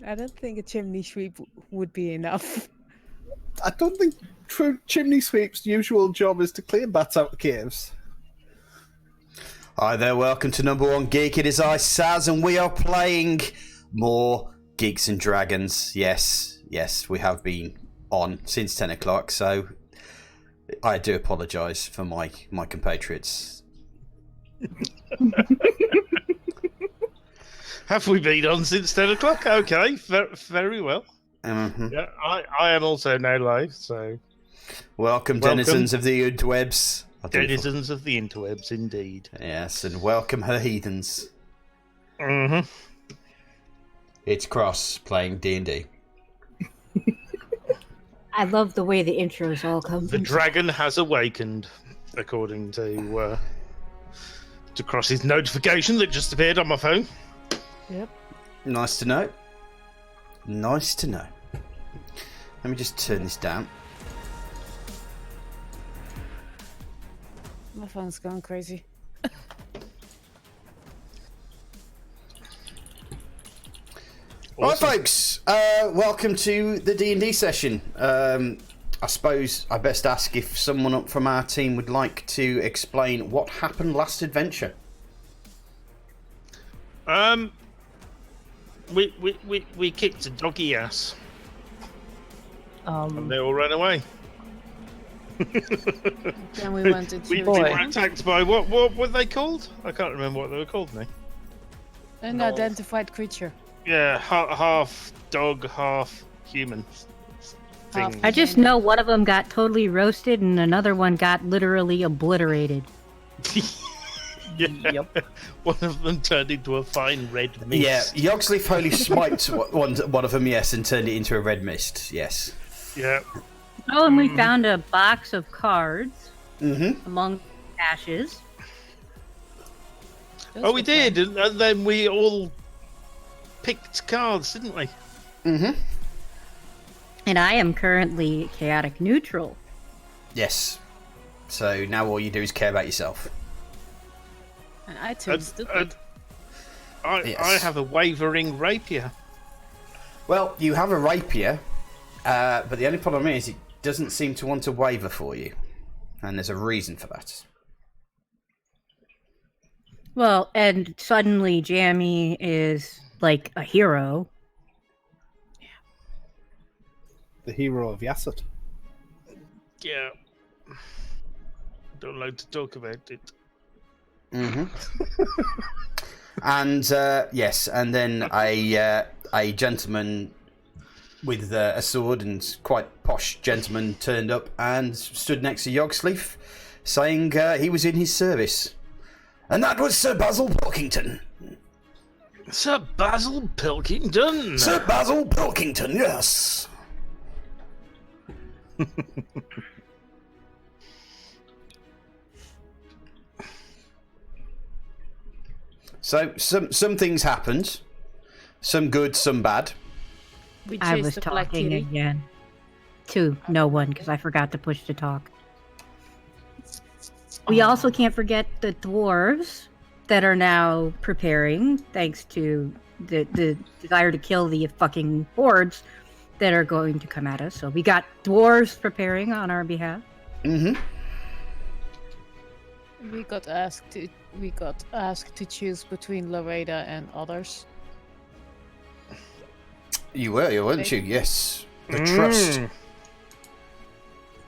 I don't think a chimney sweep would be enough. I don't think True Chimney Sweep's usual job is to clear bats out of caves. Hi there, welcome to Number One Geek. It is I, Saz, and we are playing more Geeks and Dragons. Yes, we have been on since 10 o'clock, so I do apologise for my compatriots. Have we been on since 10 o'clock? Okay, very well. Mm-hmm. Yeah, I am also now live, so... Welcome, denizens of the interwebs. Denizens of the interwebs, indeed. Yes, and welcome her heathens. Mm-hmm. It's Cross playing D&D. I love the way the intros all come. The dragon has awakened, according to Cross's notification that just appeared on my phone. Yep. Nice to know. Nice to know. Let me just turn this down. My phone's going crazy. Right, folks. Welcome to the D&D session. I suppose I best ask if someone up from our team would like to explain what happened last adventure. We kicked a doggy ass, and they all ran away. Then we went into we were attacked by what were they called? I can't remember what they were called now. an identified creature. Yeah, half dog, half human. Thing. I just know one of them got totally roasted and another one got literally obliterated. Yeah. Yep. One of them turned into a fine red mist. Yeah, Yogsleaf Holy smite one of them, yes, and turned it into a red mist, yes. Yeah. Oh, and we found a box of cards Mm-hmm. among ashes. Oh, we did, and then we all picked cards, didn't we? Mm-hmm. And I am currently chaotic neutral. Yes. So now all you do is care about yourself. And I turned stupid. Yes. I have a wavering rapier. Well, you have a rapier, but the only problem is it doesn't seem to want to waver for you. And there's a reason for that. Well, and suddenly Jammy is like a hero. The hero of Yasset. Yeah. Don't like to talk about it. Mm-hmm. And yes, and then a gentleman with a sword and quite posh gentleman turned up and stood next to Yogsleaf, saying he was in his service, and that was Sir Basil Pilkington. Sir Basil Pilkington. Sir Basil Pilkington, yes. So some things happened, some good, some bad. We I chased was the black talking kitty. again to no one because I forgot to push to talk. We also can't forget the dwarves that are now preparing, thanks to the desire to kill the fucking hordes that are going to come at us. So we got dwarves preparing on our behalf. Mm-hmm. We got asked to choose between Loreda and others. You weren't you? Yes. The Trust.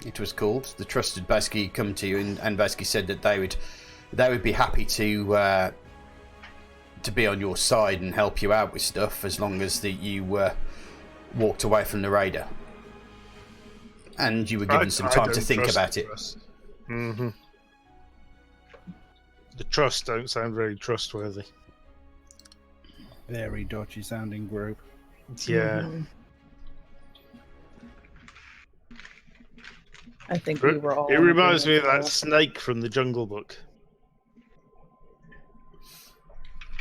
It was called. The Trust had basically come to you and basically said that they would be happy to be on your side and help you out with stuff as long as that you walked away from the raider. And you were given some time to think about it. Mm-hmm. The Trust don't sound very trustworthy. Very dodgy sounding group. Yeah. I think we were all. It reminds me of that snake from the Jungle Book.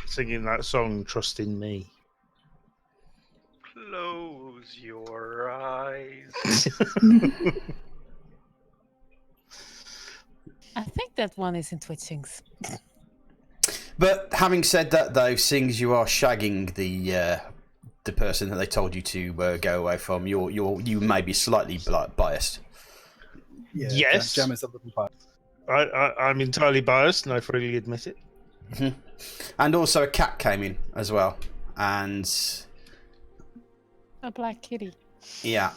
Singing that song, Trust in Me. Close your eyes. I think that one is in Twitch Sings. But having said that, though, seeing as you are shagging the the person that they told you to go away from. You may be slightly biased. Yeah, Yes. Jam is a little biased. I'm entirely biased, and I freely admit it. Mm-hmm. And also a cat came in as well, and A black kitty. yeah.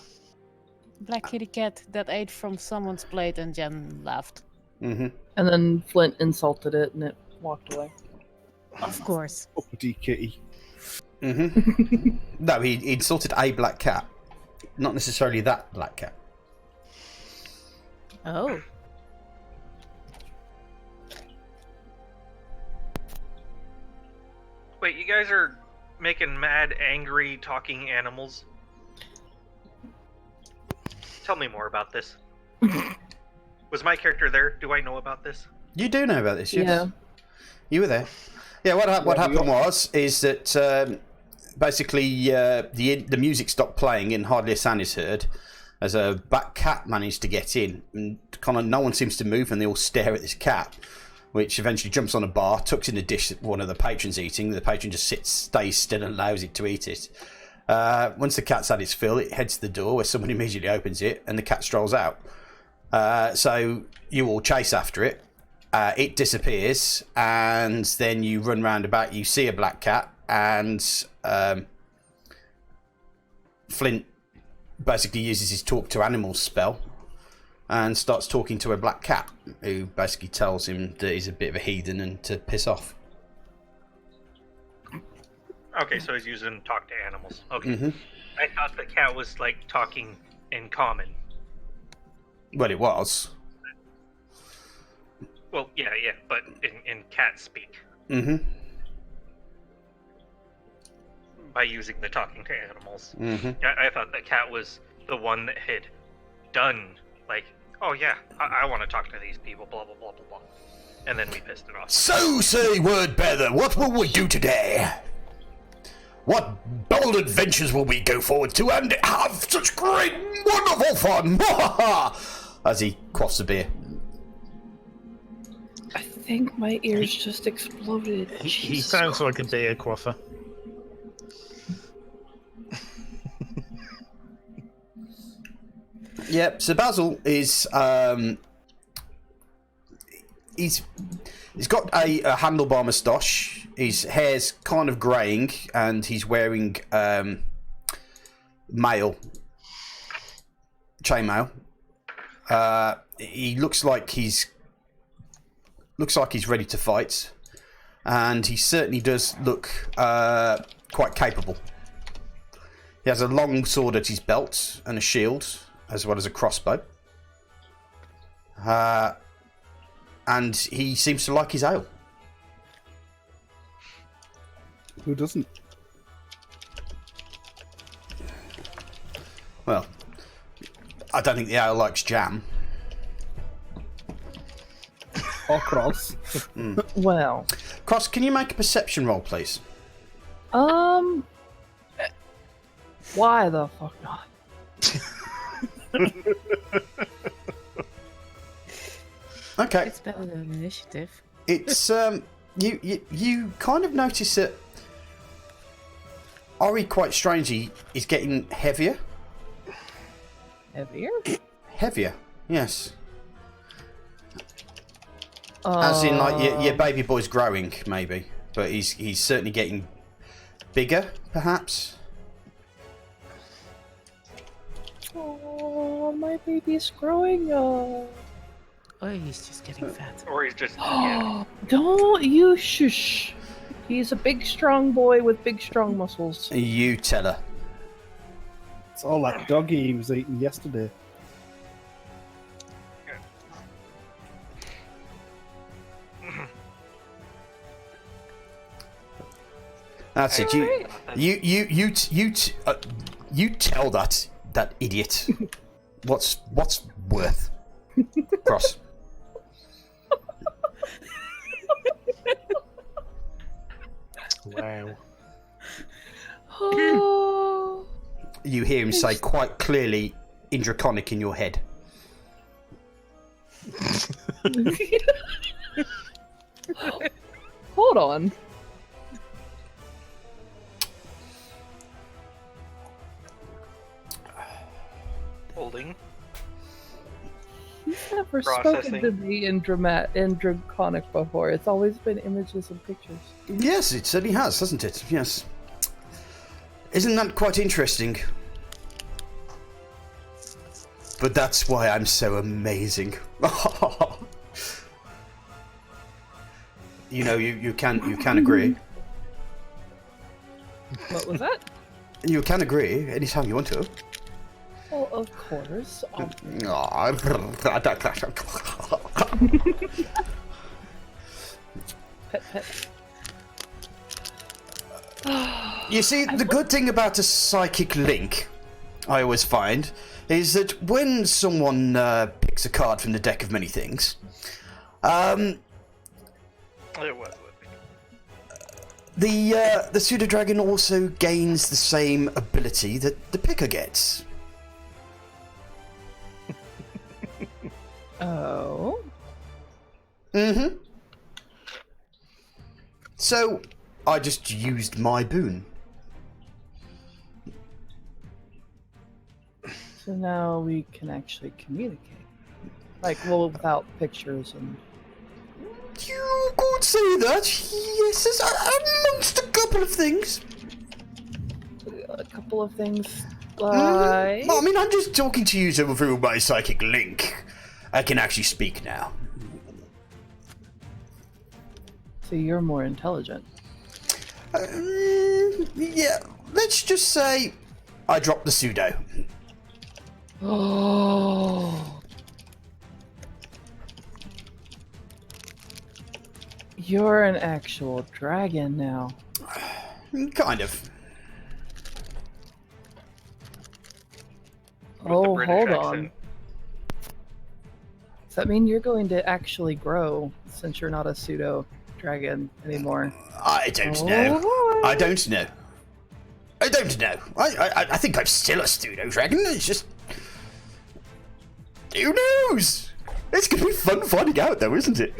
Black kitty cat that ate from someone's plate and Jen laughed. Mm-hmm. And then Flint insulted it and it walked away. Of course. Uppity kitty. Mm-hmm. No, he insulted a black cat, not necessarily that black cat. Oh. Wait, you guys are making mad, angry, talking animals? Tell me more about this. Was my character there? Do I know about this? You do know about this, yes? Yeah. You were there. Yeah, what happened is that basically the music stopped playing and hardly a sound is heard as a black cat managed to get in, and kind of no one seems to move, and they all stare at this cat, which eventually jumps on a bar, tucks in a dish that one of the patrons eating. The patron just stays still and allows it to eat it. Once the cat's had its fill, it heads to the door where someone immediately opens it and the cat strolls out. So you all chase after it. It disappears, and then you run round about. You see a black cat, and Flint basically uses his talk to animals spell and starts talking to a black cat, who basically tells him that he's a bit of a heathen and to piss off. Okay, so he's using talk to animals. Okay. Mm-hmm. I thought the cat was, like, talking in common. Well, it was. Well, yeah, but in cat speak. Mm-hmm. By using the talking to animals. Mm-hmm. I thought the cat was the one that had done, like, oh yeah, I want to talk to these people, blah, blah, blah, blah, blah. And then we pissed it off. So say word bearer, what will we do today? What bold adventures will we go forward to and have such great, wonderful fun? As he quaffs a beer. I think my ears just exploded. He sounds like a beer quaffer. Yep, so Basil is he's got a handlebar moustache. His hair's kind of greying, and he's wearing chainmail. He looks like he's ready to fight, and he certainly does look quite capable. He has a long sword at his belt and a shield, as well as a crossbow. And he seems to like his ale. Who doesn't? Well, I don't think the ale likes jam. Or Cross. Well. Cross, can you make a perception roll, please? Why the fuck not? Okay. It's better than initiative. It's you kind of notice that Ori, quite strangely, is getting heavier. Heavier? Heavier, yes. As in, like, your baby boy's growing, maybe, but he's certainly getting bigger, perhaps. Oh, my baby's growing up. Oh, he's just getting fat. Or he's just, yeah. Don't you shush. He's a big, strong boy with big, strong muscles. You tell her. It's all that doggy he was eating yesterday. That's it. You tell that idiot what's worth. Cross. Wow. Oh. You hear him say quite clearly in Draconic in your head. Hold on. holding. He's never Processing. spoken to me in draconic before. It's always been images and pictures. Yes, it certainly has, hasn't it? Yes. Isn't that quite interesting? But that's why I'm so amazing. You know, you can agree. What was that? You can agree anytime you want to. Well, of course. Pet, pet. You see, the good thing about a psychic link, I always find, is that when someone picks a card from the deck of many things, It was. the pseudo dragon also gains the same ability that the picker gets. Oh. Mm-hmm. So, I just used my boon. So now we can actually communicate. Like, well, without pictures and... You could say that, yes, as amongst a couple of things. A couple of things, like... I mean, I'm just talking to you through my psychic link. I can actually speak now. So you're more intelligent. Yeah, let's just say I dropped the pseudo. Oh. You're an actual dragon now. Kind of. With the Oh, British hold accent. on. Does that mean you're going to actually grow since you're not a pseudo dragon anymore? I don't know. Oh. I don't know. I don't know. I think I'm still a pseudo dragon. It's just... Who knows? It's going to be fun finding out, though, isn't it?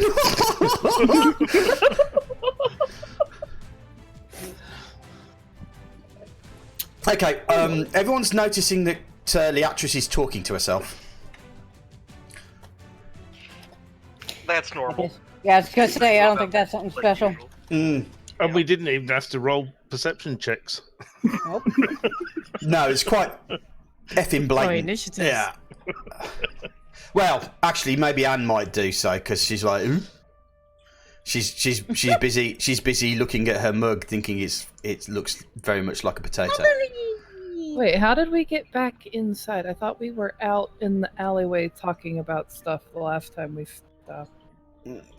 Okay, everyone's noticing that Leatrice is talking to herself. That's normal. Yeah, I was gonna say, I don't think that's something Like special. usual. And we didn't even have to roll perception checks. Nope. No, it's quite effing Oh, blatant. initiative. Yeah. Well, actually, maybe Anne might do so because she's like, ooh. She's busy. She's busy looking at her mug, thinking it looks very much like a potato. Wait, how did we get back inside? I thought we were out in the alleyway talking about stuff the last time we stopped.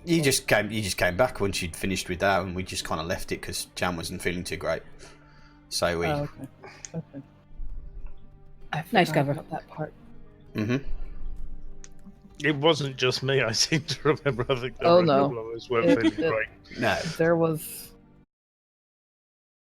You just came back once you'd finished with that, and we just kind of left it because Jan wasn't feeling too great. So we. Oh, okay. Okay. I Nice forgot cover. about that part. Mhm. It wasn't just me, I seem to remember. I think Oh, the no. rest of us weren't It- feeling it- great. No. There was